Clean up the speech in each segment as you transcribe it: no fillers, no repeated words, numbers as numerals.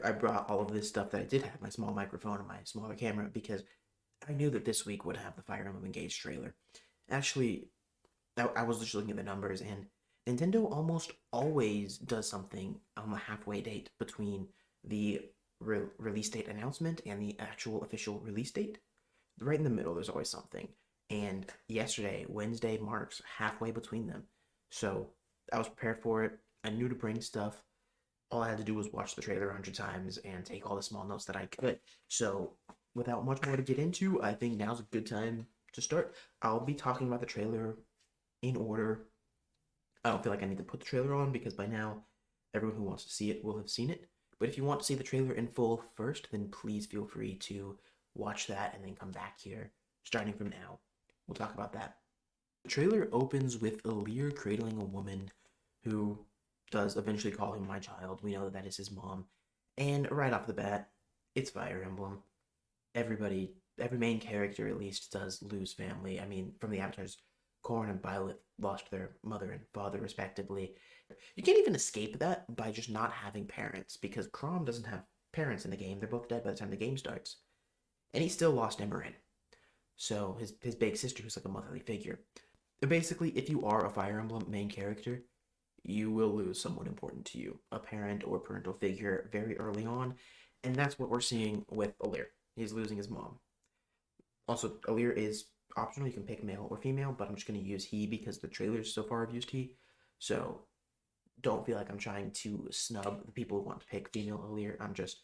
I brought all of this stuff that I did have, my small microphone and my smaller camera, because I knew that this week would have the Fire Emblem Engage trailer. Actually, I was just looking at the numbers, and Nintendo almost always does something on the halfway date between the release date announcement and the actual official release date. Right in the middle, there's always something. And yesterday, Wednesday, marks halfway between them. So I was prepared for it. I knew to bring stuff. All I had to do was watch the trailer 100 times and take all the small notes that I could. So, without much more to get into, I think now's a good time to start. I'll be talking about the trailer in order. I don't feel like I need to put the trailer on because by now, everyone who wants to see it will have seen it. But if you want to see the trailer in full first, then please feel free to watch that and then come back here starting from now. We'll talk about that. The trailer opens with Alear cradling a woman who does eventually call him my child. We know that that is his mom. And right off the bat, it's Fire Emblem. Every main character at least does lose family. I mean, from the avatars, Corrin and Violet lost their mother and father respectively. You can't even escape that by just not having parents, because Chrom doesn't have parents in the game. They're both dead by the time the game starts. And he still lost Emmeryn. So his big sister who's like a motherly figure. Basically, if you are a Fire Emblem main character, you will lose someone important to you, a parent or parental figure, very early on, and that's what we're seeing with Alear. He's losing his mom. Also, Alear is optional. You can pick male or female, but I'm just going to use he because the trailers so far have used he. So don't feel like I'm trying to snub the people who want to pick female Alear. I'm just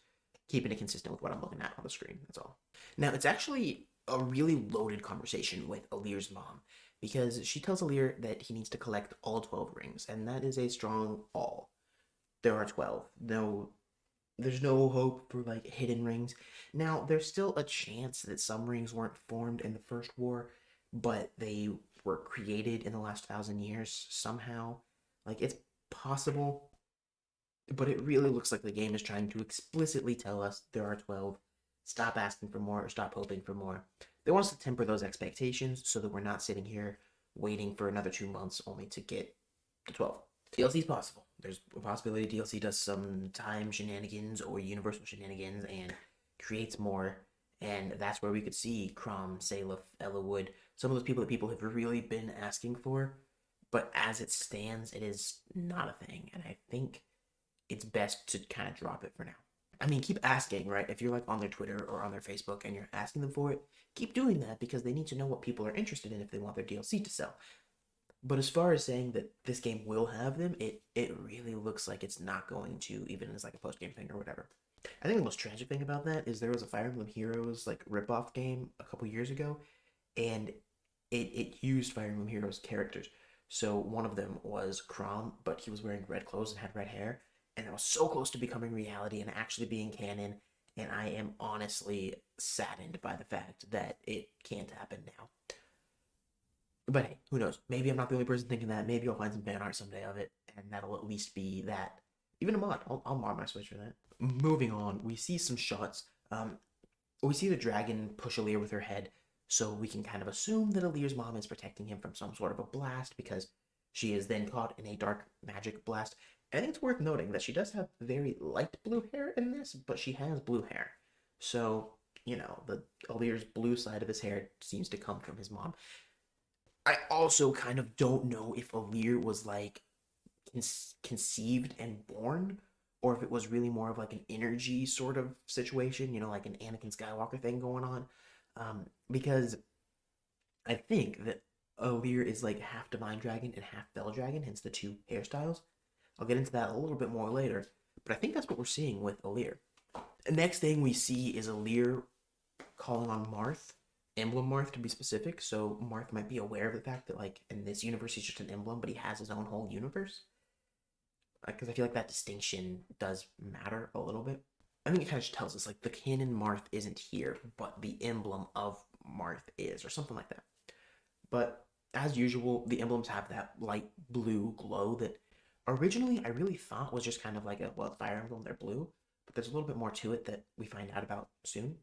keeping it consistent with what I'm looking at on the screen. That's all. Now, it's actually a really loaded conversation with Alear's mom because she tells Alear that he needs to collect all 12 rings, and that is a strong all. There are 12. No, there's no hope for like hidden rings. Now, there's still a chance that some rings weren't formed in the first war, but they were created in the last 1,000 years somehow. Like, it's possible, but it really looks like the game is trying to explicitly tell us there are 12. Stop asking for more or stop hoping for more. They want us to temper those expectations so that we're not sitting here waiting for another 2 months only to get to 12. DLC is possible. There's a possibility DLC does some time shenanigans or universal shenanigans and creates more. And that's where we could see Chrom, Salif, Ellawood, some of those people that people have really been asking for. But as it stands, it is not a thing. And I think it's best to kind of drop it for now. I mean, keep asking, right? If you're like on their Twitter or on their Facebook and you're asking them for it, keep doing that because they need to know what people are interested in if they want their DLC to sell. But as far as saying that this game will have them, it really looks like it's not going to, even as like a post game thing or whatever. I think the most tragic thing about that is there was a Fire Emblem Heroes like ripoff game a couple years ago, and it used Fire Emblem Heroes characters. So one of them was Chrom, but he was wearing red clothes and had red hair, and that was so close to becoming reality and actually being canon. And I am honestly saddened by the fact that it can't happen now. But hey, who knows? Maybe I'm not the only person thinking that. Maybe I'll find some fan art someday of it, and that'll at least be that. Even a mod. I'll mod my Switch for that. Moving on, we see some shots. We see the dragon push Alear with her head, so we can kind of assume that Alear's mom is protecting him from some sort of a blast because she is then caught in a dark magic blast. I think it's worth noting that she does have very light blue hair in this, but she has blue hair. So, the Alear's blue side of his hair seems to come from his mom. I also kind of don't know if Alear was like conceived and born, or if it was really more of like an energy sort of situation, like an Anakin Skywalker thing going on. Because I think that Alear is like half Divine Dragon and half Bell Dragon, hence the two hairstyles. I'll get into that a little bit more later, but I think that's what we're seeing with Alear. The next thing we see is Alear calling on Marth, Emblem Marth to be specific. So Marth might be aware of the fact that like in this universe he's just an emblem, but he has his own whole universe. Because I feel like that distinction does matter a little bit. I think it kind of tells us like the canon Marth isn't here, but the emblem of Marth is, or something like that. But as usual, the emblems have that light blue glow that originally I really thought was just kind of like a Fire Emblem, they're blue, but there's a little bit more to it that we find out about soon.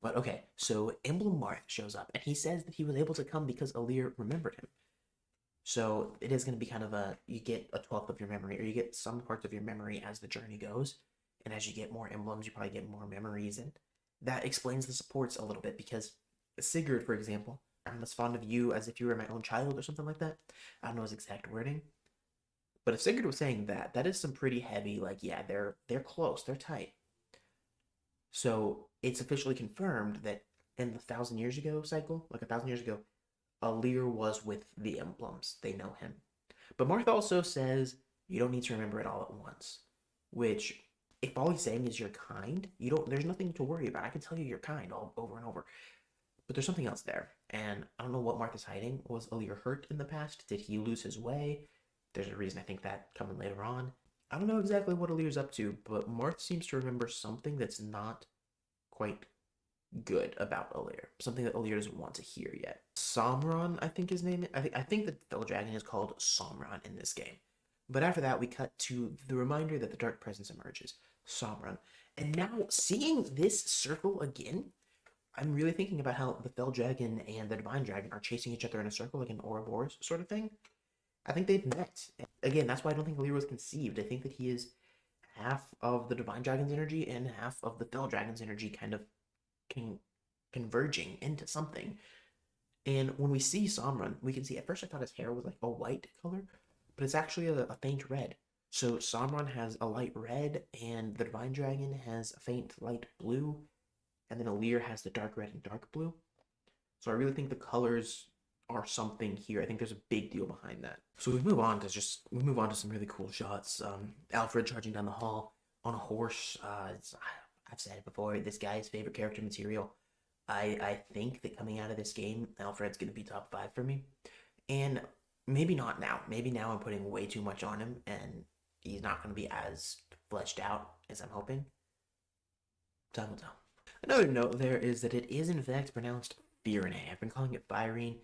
But okay, so Emblem Marth shows up, and he says that he was able to come because Alear remembered him. So it is going to be kind of you get a 12th of your memory, or you get some parts of your memory as the journey goes. And as you get more emblems, you probably get more memories, and that explains the supports a little bit because Sigurd, for example, I'm as fond of you as if you were my own child or something like that. I don't know his exact wording, but if Sigurd was saying that, that is some pretty heavy, like, yeah, they're close, they're tight. So it's officially confirmed that in the 1,000 years ago cycle, like 1,000 years ago, Alir was with the emblems. They know him. But Marth also says you don't need to remember it all at once. Which, if all he's saying is you're kind, you don't. There's nothing to worry about. I can tell you you're kind all over and over. But there's something else there, and I don't know what Marth is hiding. Was Alir hurt in the past? Did he lose his way? There's a reason I think that coming later on. I don't know exactly what Alir's up to, but Marth seems to remember something that's not quite good about Alir. Something that Alir doesn't want to hear yet. Somron, I think his name. I think the fellow dragon is called Somron in this game. But after that, we cut to the reminder that the dark presence emerges, Somron. And now seeing this circle again, I'm really thinking about how the fell dragon and the divine dragon are chasing each other in a circle, like an Ouroboros sort of thing. I think they've met. Again, that's why I don't think Alir was conceived. I think that he is half of the divine dragon's energy and half of the fell dragon's energy, kind of con- converging into something. And when we see Samran, we can see at first I thought his hair was like a white color, but it's actually a faint red. So Samran has a light red, and the Divine Dragon has a faint light blue, and then Alir has the dark red and dark blue. So I really think the colors are something here. I think there's a big deal behind that. So we move on to some really cool shots. Alfred charging down the hall on a horse. I've said it before. This guy's favorite character material. I think that coming out of this game, Alfred's going to be top 5 for me. And maybe not now. Maybe now I'm putting way too much on him, and he's not going to be as fleshed out as I'm hoping. Time will tell. Another note there is that it is in fact pronounced Firene. I've been calling it Firene.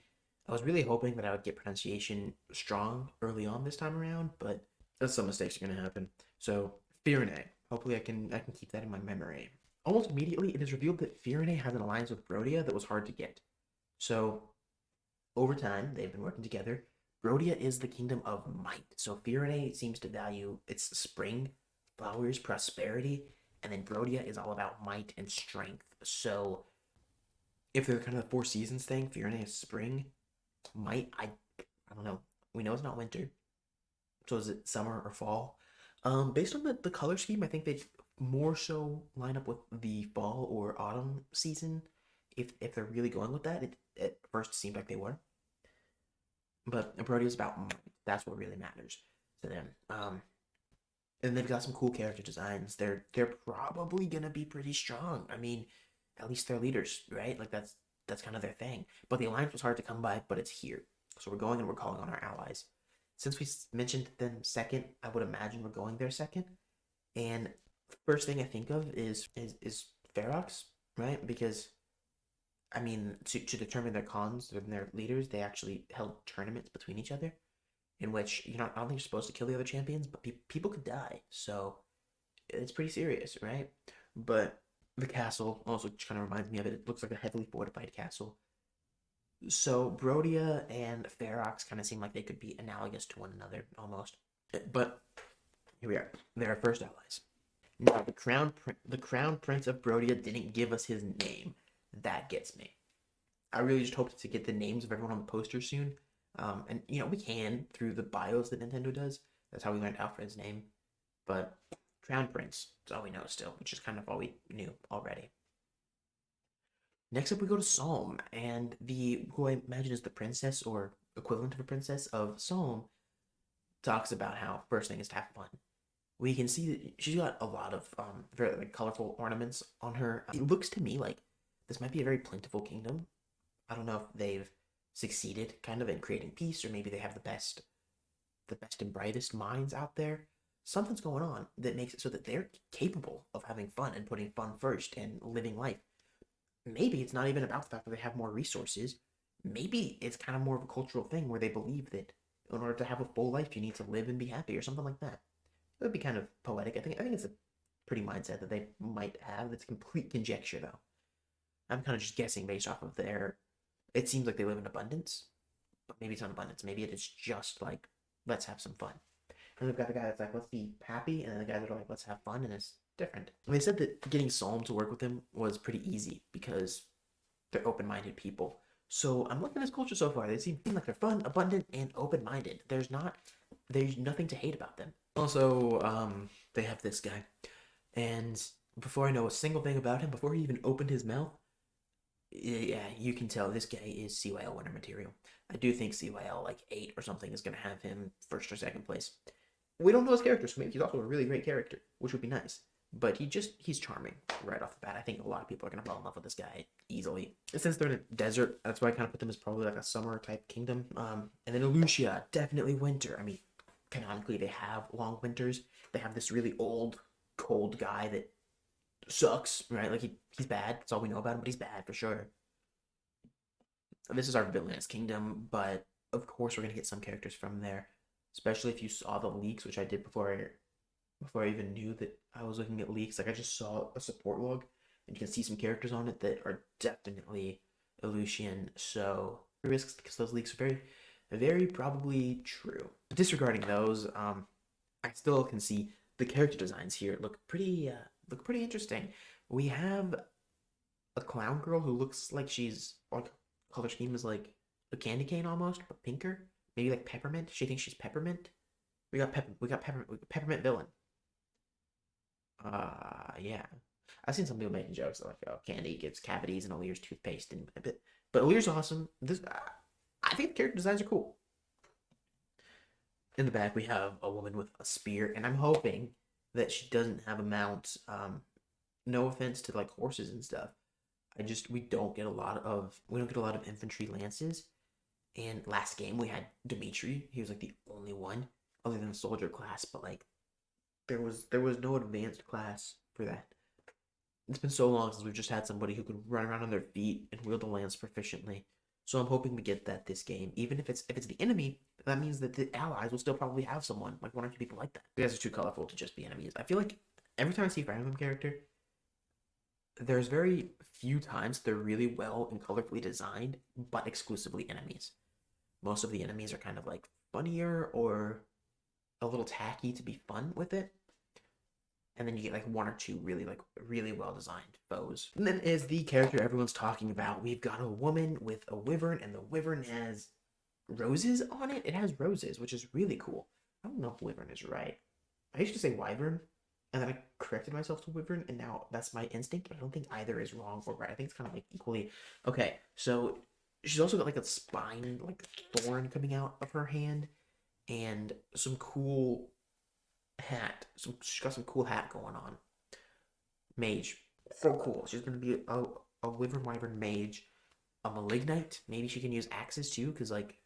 I was really hoping that I would get pronunciation strong early on this time around, but some mistakes are going to happen. So Firene. Hopefully I can keep that in my memory. Almost immediately, it is revealed that Firene has an alliance with Brodia that was hard to get. So over time, they've been working together. Brodia is the kingdom of might. So Firene seems to value its spring, flowers, prosperity, and then Brodia is all about might and strength. So if they're kind of the four seasons thing, Firene is spring, might, I don't know. We know it's not winter. So is it summer or fall? Based on the color scheme, I think they more so line up with the fall or autumn season. If they're really going with that, it at first seemed like they were. But Brody is about might. That's what really matters to them. And they've got some cool character designs. They're probably gonna be pretty strong. I mean, at least they're leaders, right? Like that's kind of their thing. But the alliance was hard to come by, but it's here. So we're going and we're calling on our allies. Since we mentioned them second, I would imagine we're going there second. And first thing I think of is Ferox, right? Because I mean, to determine their cons and their leaders, they actually held tournaments between each other, in which you're not. I don't think you're supposed to kill the other champions, but people could die, so it's pretty serious, right? But the castle also kind of reminds me of it. It looks like a heavily fortified castle. So Brodia and Ferox kind of seem like they could be analogous to one another almost. But here we are. They're our first allies. Now the crown prince of Brodia didn't give us his name. That gets me. I really just hoped to get the names of everyone on the poster soon. And we can through the bios that Nintendo does. That's how we learned Alfred's name. But Crown Prince is all we know still, which is kind of all we knew already. Next up, we go to Psalm, and who I imagine is the princess or equivalent of a princess of Psalm talks about how first thing is to have fun. We can see that she's got a lot of very like colorful ornaments on her. It looks to me like this might be a very plentiful kingdom. I don't know if they've succeeded kind of in creating peace, or maybe they have the best and brightest minds out there. Something's going on that makes it so that they're capable of having fun and putting fun first and living life. Maybe it's not even about the fact that they have more resources. Maybe it's kind of more of a cultural thing where they believe that in order to have a full life, you need to live and be happy or something like that. It would be kind of poetic. I think it's a pretty mindset that they might have. It's complete conjecture, though. I'm kind of just guessing based off of their. It seems like they live in abundance, but maybe it's not abundance. Maybe it is just like, let's have some fun. And we've got the guy that's like, let's be happy, and then the guys that are like, let's have fun, and it's different. And they said that getting Psalm to work with him was pretty easy because they're open-minded people. So I'm looking at this culture so far. They seem like they're fun, abundant, and open-minded. There's nothing to hate about them. Also, they have this guy, and before I know a single thing about him, before he even opened his mouth, yeah, you can tell this guy is CYL winner material. I do think CYL like 8 or something is gonna have him first or second place. We don't know his character, so maybe he's also a really great character, which would be nice. But he's charming right off the bat. I think a lot of people are gonna fall in love with this guy easily. And since they're in a desert, that's why I kind of put them as probably like a summer type kingdom. And then Lucia, definitely winter. I mean, canonically they have long winters. They have this really old, cold guy that sucks, right? Like he's bad. That's all we know about him, but he's bad for sure. This is our villainous kingdom, but of course we're gonna get some characters from there, especially if you saw the leaks, which I did before I even knew that I was looking at leaks. Like I just saw a support log, and you can see some characters on it that are definitely Aleutian. So risks because those leaks are very probably true. But disregarding those, I still can see the character designs here look pretty interesting. We have a clown girl who looks like she's like color scheme is like a candy cane almost, but pinker. Maybe like peppermint. She thinks she's peppermint. We got peppermint villain. Yeah. I've seen some people making jokes like, "Oh, candy gives cavities and Alir's toothpaste," and but Alir's awesome. I think the character designs are cool. In the back, we have a woman with a spear, and I'm hoping that she doesn't have a mount. No offense to like horses and stuff. We don't get a lot of infantry lances. And last game we had Dimitri. He was like the only one other than the soldier class, but like there was no advanced class for that. It's been so long since we've just had somebody who could run around on their feet and wield the lance proficiently. So I'm hoping we get that this game. Even if it's the enemy, that means that the allies will still probably have someone, like one or two people like that. You guys are too colorful to just be enemies. I feel like every time I see a Fire Emblem character, there's very few times they're really well and colorfully designed, but exclusively enemies. Most of the enemies are kind of like funnier or a little tacky to be fun with it. And then you get like one or two really well designed foes. And then is the character everyone's talking about. We've got a woman with a wyvern, and the wyvern has roses on it. It has roses, which is really cool. I don't know if wyvern is right. I used to say wyvern, and then I corrected myself to wyvern, and now that's my instinct. But I don't think either is wrong or right. I think it's kind of like equally okay. So she's also got like a spine, like thorn coming out of her hand, and some cool hat. She's got some cool hat going on. Mage, so cool. She's gonna be a wyvern mage, a malignite. Maybe she can use axes too, because like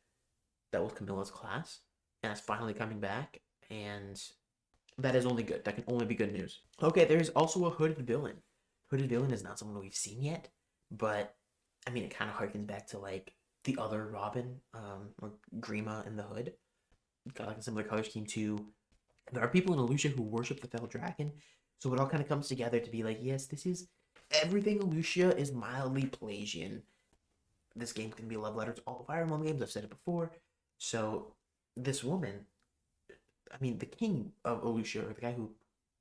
that was Camilla's class, and that's finally coming back. And that is only good. That can only be good news. Okay, there's also a hooded villain. Hooded villain is not someone we've seen yet, but I mean, it kind of harkens back to like the other Robin, or Grima in the Hood. Got like a similar color scheme too. There are people in Aleutian who worship the Fell Dragon, so it all kind of comes together to be like, yes, this is everything. Aleutian is mildly Pelagian. This game can be a love letter to all the Fire Emblem games. I've said it before. So this woman, I mean, the king of Aleutian, or the guy who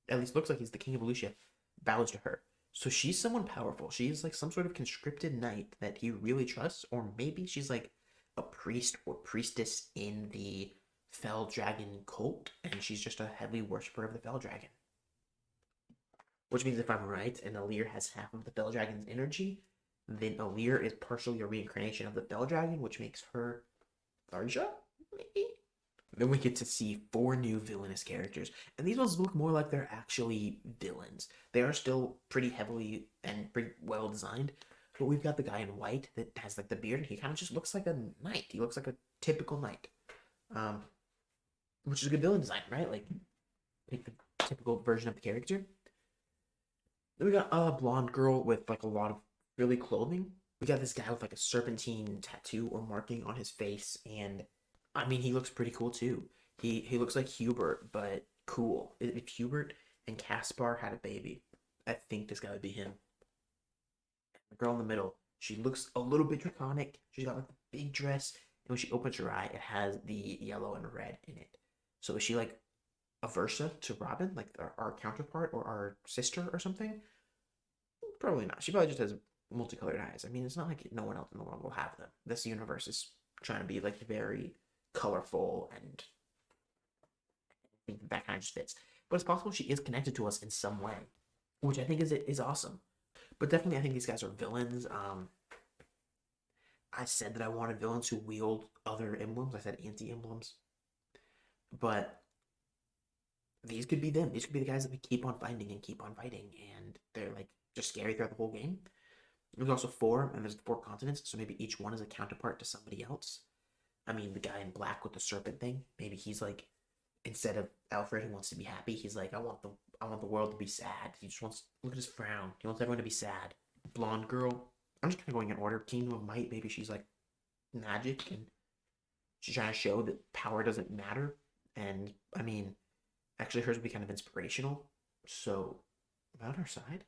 at least looks like he's the king of Aleutian, bows to her. So she's someone powerful. She's like some sort of conscripted knight that he really trusts, or maybe she's like a priest or priestess in the Fell Dragon cult, and she's just a heavy worshiper of the Fell Dragon. Which means if I'm right, and Alir has half of the Fell Dragon's energy, then Alir is partially a reincarnation of the Fell Dragon, which makes her Tharja, maybe? Then we get to see 4 new villainous characters, and these ones look more like they're actually villains. They are still pretty heavily and pretty well designed, but we've got the guy in white that has like the beard, and he kind of just looks like a knight. He looks like a typical knight. Which is a good villain design, right? Like, pick the typical version of the character. Then we got a blonde girl with like a lot of frilly clothing. We got this guy with like a serpentine tattoo or marking on his face, and I mean he looks pretty cool too. He looks like Hubert, but cool. If Hubert and Caspar had a baby, I think this guy would be him. The girl in the middle, she looks a little bit draconic. She's got like a big dress, and when she opens her eye, it has the yellow and red in it. So is she like a Versa to Robin, like our counterpart or our sister or something? Probably not. She probably just has multicolored eyes. I mean, it's not like no one else in the world will have them. This universe is trying to be like very colorful, and I think that kind of just fits. But it's possible she is connected to us in some way, which I think is awesome. But definitely, I think these guys are villains. I said that I wanted villains who wield other emblems. I said anti-emblems, but these could be them. These could be the guys that we keep on finding and keep on fighting, and they're like just scary throughout the whole game. There's also four, and there's four continents, so maybe each one is a counterpart to somebody else. I mean, the guy in black with the serpent thing, maybe he's like, instead of Alfred who wants to be happy, he's like, I want the world to be sad. He just wants, look at his frown. He wants everyone to be sad. Blonde girl. I'm just kind of going in order. Kingdom of Might, maybe she's like magic and she's trying to show that power doesn't matter. And I mean, actually, hers would be kind of inspirational. So, about her side,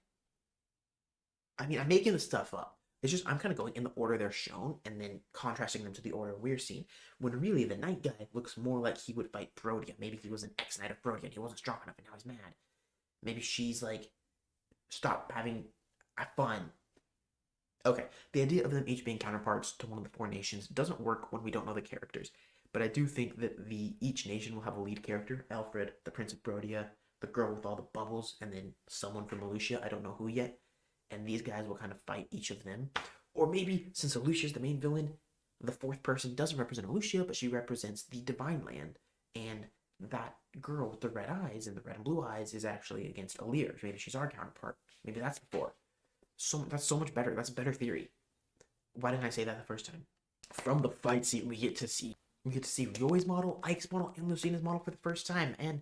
I mean, I'm making this stuff up. It's just I'm kind of going in the order they're shown and then contrasting them to the order we're seeing. When really the Knight guy looks more like he would fight Brodia. Maybe he was an ex-Knight of Brodia and he wasn't strong enough and now he's mad. Maybe she's like, stop having fun. Okay, the idea of them each being counterparts to one of the four nations doesn't work when we don't know the characters. But I do think that each nation will have a lead character. Alfred, the Prince of Brodia, the girl with all the bubbles, and then someone from Alesia. I don't know who yet. And these guys will kind of fight each of them. Or maybe, since Alesia's the main villain, the fourth person doesn't represent Alesia, but she represents the Divine Land. And that girl with the red eyes and the red and blue eyes is actually against Alir. Maybe she's our counterpart. Maybe that's the four. That's so much better. That's a better theory. Why didn't I say that the first time? From the fight scene, we get to see Ryoi's model, Ike's model, and Lucina's model for the first time. And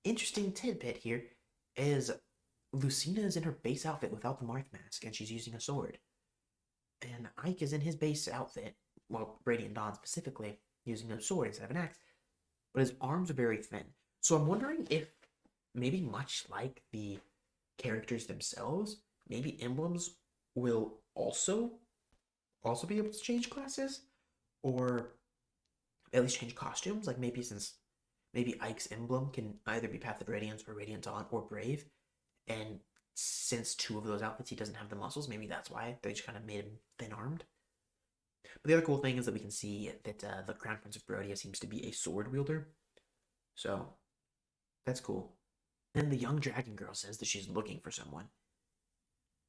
interesting tidbit here is Lucina is in her base outfit without the Marth mask, and she's using a sword. And Ike is in his base outfit, well, Radiant Dawn specifically, using a sword instead of an axe. But his arms are very thin. So I'm wondering if, maybe much like the characters themselves, maybe emblems will also be able to change classes, or at least change costumes. Like maybe Ike's emblem can either be Path of Radiance or Radiant Dawn or Brave, and since two of those outfits he doesn't have the muscles, maybe that's why they just kind of made him thin armed. But the other cool thing is that we can see that the Crown Prince of Brodia seems to be a sword wielder, so that's cool. Then the young dragon girl says that she's looking for someone.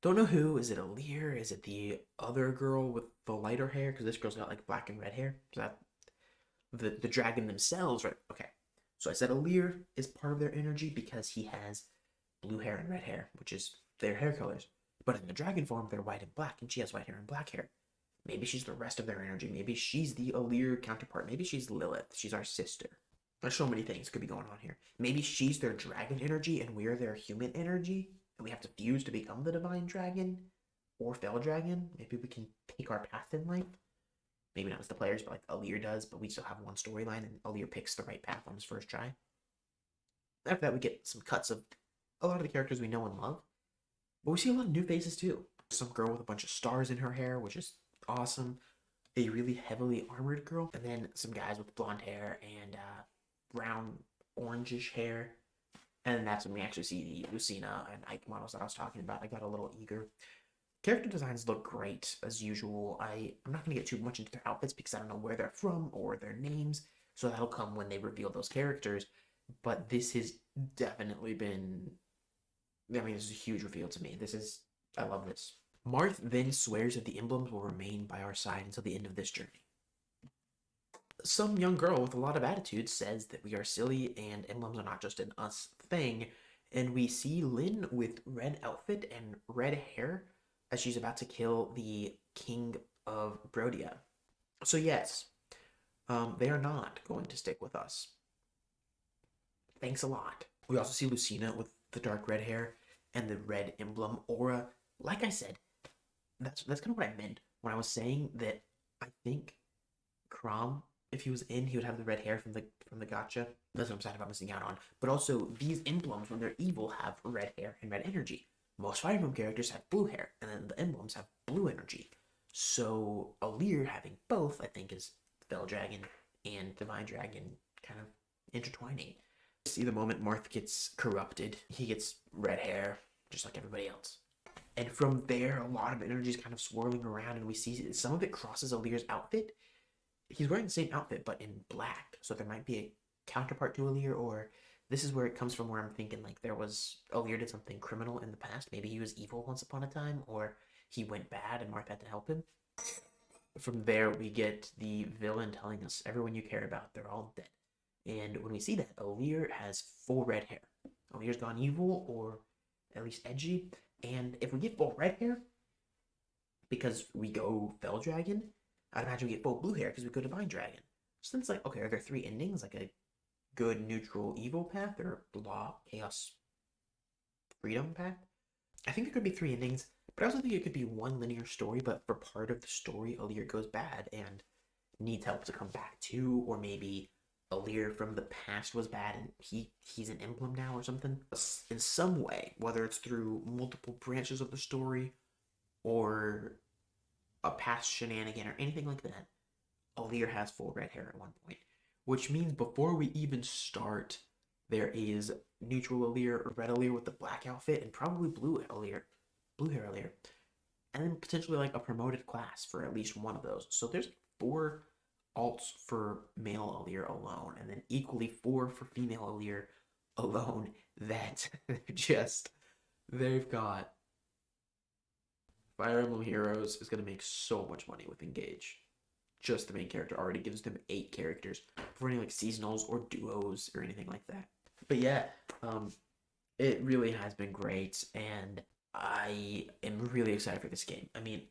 Don't know who. Is it Alir? Is it the other girl with the lighter hair? Because this girl's got like black and red hair. Is that the dragon themselves? Right. Okay. So I said Alir is part of their energy because he has blue hair and red hair, which is their hair colors. But in the dragon form, they're white and black, and she has white hair and black hair. Maybe she's the rest of their energy. Maybe she's the Alir counterpart. Maybe she's Lilith. She's our sister. There's so many things could be going on here. Maybe she's their dragon energy and we're their human energy, and we have to fuse to become the divine dragon or fell dragon. Maybe we can pick our path in life. Maybe not as the players, but like Alir does, but we still have one storyline, and Alir picks the right path on his first try. After that, we get some cuts of a lot of the characters we know and love, but we see a lot of new faces too. Some girl with a bunch of stars in her hair, which is awesome. A really heavily armored girl, and then some guys with blonde hair and brown orangish hair. And then that's when we actually see the Lucina and Ike models that I was talking about. I got a little eager. Character designs look great as usual. I'm not going to get too much into their outfits because I don't know where they're from or their names, so that'll come when they reveal those characters. But this has definitely been, I mean, this is a huge reveal to me. I love this. Marth then swears that the emblems will remain by our side until the end of this journey. Some young girl with a lot of attitude says that we are silly and emblems are not just an us thing, and we see Lynn with red outfit and red hair as she's about to kill the king of Brodia. So yes, they are not going to stick with us. Thanks a lot. We also see Lucina with the dark red hair and the red emblem aura. Like I said, that's kind of what I meant when I was saying that I think Crom, if he was in, he would have the red hair from the gacha. That's what I'm sad about missing out on. But also, these emblems, when they're evil, have red hair and red energy. Most Fire Emblem characters have blue hair, and then the emblems have blue energy. So Alir having both, I think, is Fell Dragon and Divine Dragon kind of intertwining. See the moment Marth gets corrupted, he gets red hair, just like everybody else. And from there, a lot of energy is kind of swirling around, and we see some of it crosses Alir's outfit. He's wearing the same outfit, but in black. So there might be a counterpart to Alir, or this is where it comes from, where I'm thinking like there was Alir did something criminal in the past. Maybe he was evil once upon a time, or he went bad and Marth had to help him. From there, we get the villain telling us everyone you care about, they're all dead. And when we see that, Alir has full red hair. Alir's gone evil, or at least edgy. And if we get full red hair, because we go Fell Dragon, I'd imagine we get full blue hair because we go Divine Dragon. So then it's like, okay, are there three endings? Like a good, neutral, evil path, or law, chaos, freedom path? I think there could be three endings, but I also think it could be one linear story, but for part of the story, Alir goes bad and needs help to come back to, or maybe Alir from the past was bad and he's an emblem now or something. In some way, whether it's through multiple branches of the story or a past shenanigan or anything like that, Alir has full red hair at one point. Which means before we even start, there is neutral Alir or red Alir with the black outfit and probably blue hair Alir. And then potentially like a promoted class for at least one of those. So there's 4 alts for male Alir alone, and then equally 4 for female Alir alone. That they've got. Fire Emblem Heroes is going to make so much money with Engage. Just the main character already gives them 8 characters for any like seasonals or duos or anything like that. But yeah, it really has been great, and I am really excited for this game. I mean,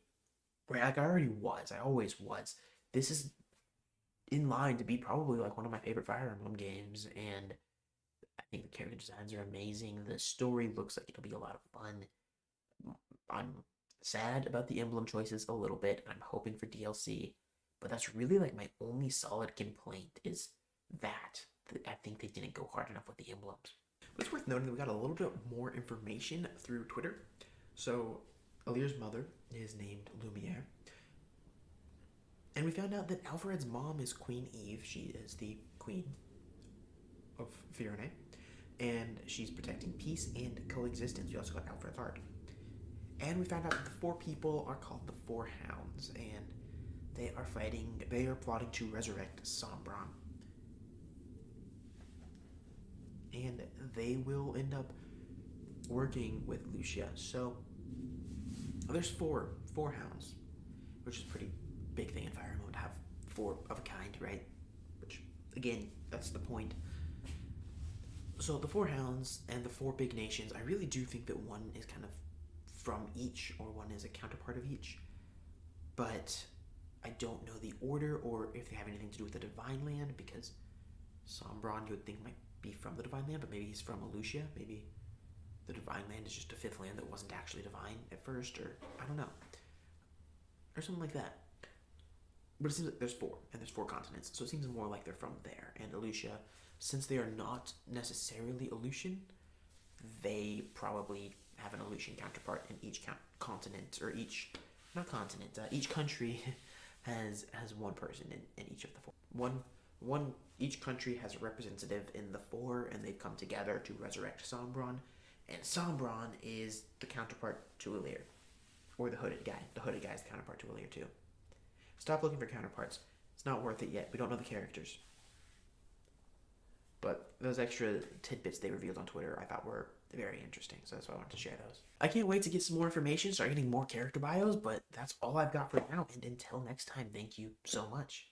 like I always was. This is in line to be probably like one of my favorite Fire Emblem games, and I think the character designs are amazing. The story looks like it'll be a lot of fun. I'm sad about the emblem choices a little bit. I'm hoping for DLC, but that's really like my only solid complaint is that I think they didn't go hard enough with the emblems. But it's worth noting that we got a little bit more information through Twitter. So Alir's mother is named Lumiere, and we found out that Alfred's mom is Queen Eve. She is the queen of Fiorne, and she's protecting peace and coexistence. We also got Alfred's heart. And we found out that the 4 people are called the 4 Hounds, and they are plotting to resurrect Sombron. And they will end up working with Lucia. So there's 4 Hounds, which is a pretty big thing in Fire Emblem to have 4 of a kind, right? Which, again, that's the point. So the 4 Hounds and the 4 big nations, I really do think that one is kind of from each, or one is a counterpart of each. But I don't know the order, or if they have anything to do with the Divine Land, because Sombron you would think might be from the Divine Land, but maybe he's from Alucia. Maybe the Divine Land is just a 5th land that wasn't actually divine at first, or I don't know. Or something like that. But it seems like there's 4, and there's 4 continents, so it seems more like they're from there. And Alucia, since they are not necessarily Aleutian, they probably have an Aleutian counterpart in each continent, or each country has one person in each of the 4. Each country has a representative in the 4, and they've come together to resurrect Sombron, and Sombron is the counterpart to Alir, or the hooded guy. The hooded guy is the counterpart to Alir too. Stop looking for counterparts. It's not worth it yet. We don't know the characters. But those extra tidbits they revealed on Twitter I thought were very interesting, so that's why I wanted to share those. I can't wait to get some more information, start getting more character bios, but that's all I've got for now, and until next time, thank you so much.